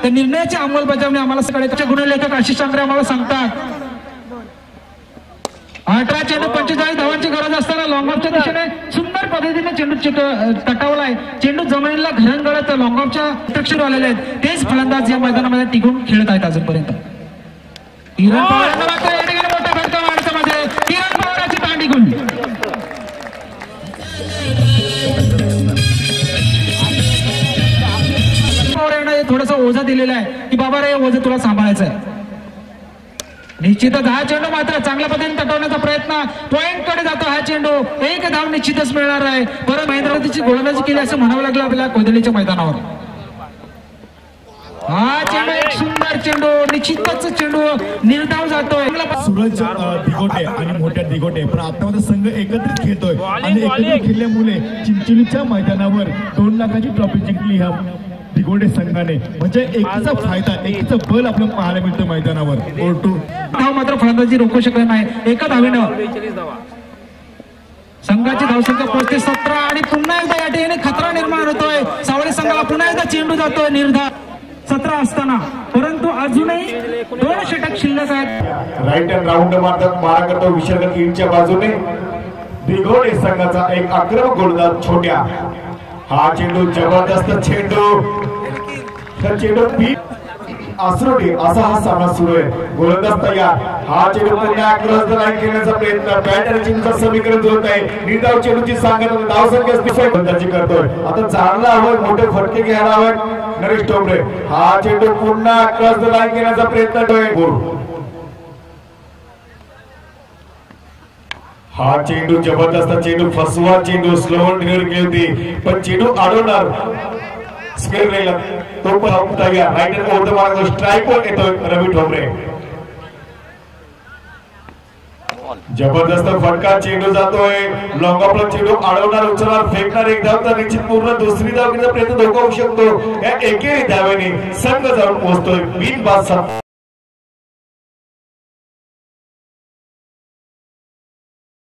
त्या निर्णयाची अंमलबजावणी आम्हाला सकाळी गुणलेखक आशिष चांद्रे आम्हाला सांगतात। 18 चेंडू 45 धावांची गरज असताना लॉंगऑफच्या दिशेने सुंदर पद्धतीने चेंडू तटावलाय। चेंडू जमिनीला घरंगळत लॉंगऑफच्या प्रत्यक्षात आलेले आहेत। तेच फलंदाज या मैदानामध्ये टिकून खेळत आहेत अजूनपर्यंत। किरण पवारांना मात्र या ठिकाणी मोठा फटका माणसामध्ये किरण पवारांची दांडी गुण। पवारांना थोडासा ओझा दिलेला आहे की बाबा रे ओझं तुला सांभाळायचं आहे। निश्चितच हा चेंडू मात्र चांगल्या पद्धतीने तटवण्याचा प्रयत्न पॉइंट कडे जातो। हा चेंडू एक धाव निश्चितच मिळणार आहे। परत महेंद्रवतीची गोलंदाजी केली असं म्हणावं लागलं आपल्याला कोदलीच्या मैदानावर। हा चेंडू एक सुंदर चेंडू निश्चितच चेंडू निर्धाव जातोय। सूरज दिगोटे आणि मोठ्या दिगोटे पण आतामध्ये संघ एकत्रित खेळतोय आणि एकत्रित खेळल्यामुळे चिंचोलीच्या मैदानावर 2 लाखाची ट्रॉफी जिंकली ह्या दिगोटे संघाने। म्हणजे एकीचा फायदा एकीचं बल आपल्याला पाहायला मिळतं मैदानावर। धाव मात्र फलंदाजी रोखू शकत नाही। एका धावेनं संघाची धावसंख्या पोहोचते 17 आणि पुन्हा एकदा या ठिकाणी खतरा निर्माण होतोय। सावळी संघाला पुन्हा एकदा चेंडू जातोय निर्धाव 17 असताना, परंतु अजूनही 2 षटक शिल्लक आहेत। राईट हँड राऊंड मारा करतो विशाल टीमच्या बाजूने दिगोटे संघाचा एक आक्रमक गोलंदाज छोट्या। हा चेंडू जबरदस्त चेंडू चेंडू आसरोटी असा हा सामना सुरू आहे। गोलंदाज तयार। हा चेंडू पुन्हा क्रॉस द लाईन खेळण्याचा प्रयत्न बॅटर चेंडूचं समीकरण होत आहे। निर्धाव चेंडूची सांगत धावसंख्या गोलंदाजी करतोय। आता चांगला हवं मोठे फटके घ्यायला हवेत नरेश टोमरे। हा चेंडू पुन्हा क्रॉस द लाईन खेळण्याचा प्रयत्न करतोय। हा चेंडू जबरदस्त चेंडू फसवा चेंडू स्लो डिलिव्हरी केली होती पण चेंडू अडवणार स्क्वेअर राहिला तो पण तयार। राईट हँड ओव्हर मार्ग स्ट्राइक वर येतोय रवी ठोंबरे। जबरदस्त फटका चेंडू जातोय लॉंग ऑफला चेंडू अडवणार उचलणार फेकणार एक धाव तर निश्चित पूर्ण दुसरी धाव घेण्याचा प्रयत्न धोका होऊ शकतो। या एकेरी धावेने संघ जाऊन पोहोचतोय 20 बाद